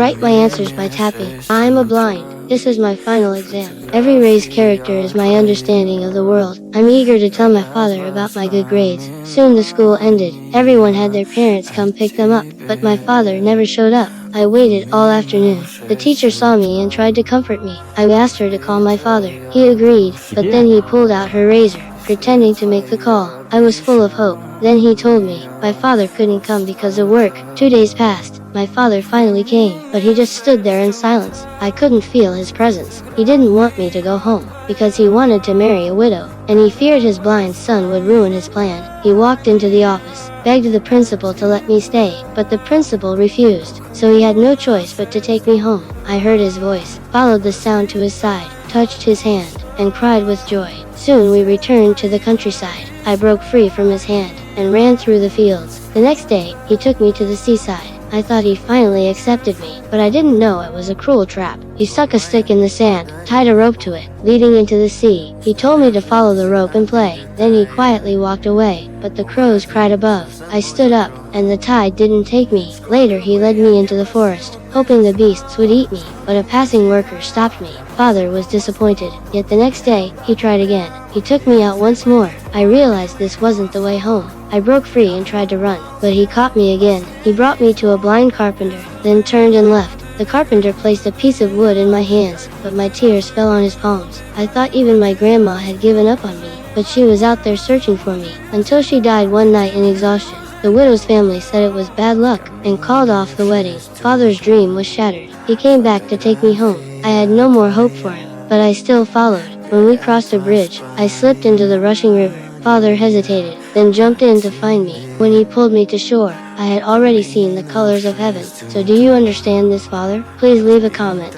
write my answers by tapping. I'm a blind. This is my final exam. Every ray's character is my understanding of the world. I'm eager to tell my father about my good grades. Soon the school ended. Everyone had their parents come pick them up, but my father never showed up. I waited all afternoon. The teacher saw me and tried to comfort me. I asked her to call my father. He agreed, but then he pulled out her razor, pretending to make the call. I was full of hope. Then he told me my father couldn't come because of work. 2 days passed. My father finally came, but he just stood there in silence. I couldn't feel his presence. He didn't want me to go home, because he wanted to marry a widow, and he feared his blind son would ruin his plan. He walked into the office, begged the principal to let me stay, but the principal refused, so he had no choice but to take me home. I heard his voice, followed the sound to his side, touched his hand, and cried with joy. Soon we returned to the countryside. I broke free from his hand and ran through the fields. The next day, he took me to the seaside. I thought he finally accepted me, but I didn't know it was a cruel trap. He stuck a stick in the sand, tied a rope to it, leading into the sea. He told me to follow the rope and play. Then he quietly walked away, but the crows cried above. I stood up, and the tide didn't take me. Later he led me into the forest, hoping the beasts would eat me, but a passing worker stopped me. Father was disappointed, yet the next day, he tried again. He took me out once more. I realized this wasn't the way home. I broke free and tried to run, but he caught me again. He brought me to a blind carpenter, then turned and left. The carpenter placed a piece of wood in my hands, but my tears fell on his palms. I thought even my grandma had given up on me, but she was out there searching for me, until she died one night in exhaustion. The widow's family said it was bad luck, and called off the wedding. Father's dream was shattered. He came back to take me home. I had no more hope for him, but I still followed. When we crossed a bridge, I slipped into the rushing river. Father hesitated, then jumped in to find me. When he pulled me to shore, I had already seen the colors of heaven. So do you understand this, Father? Please leave a comment.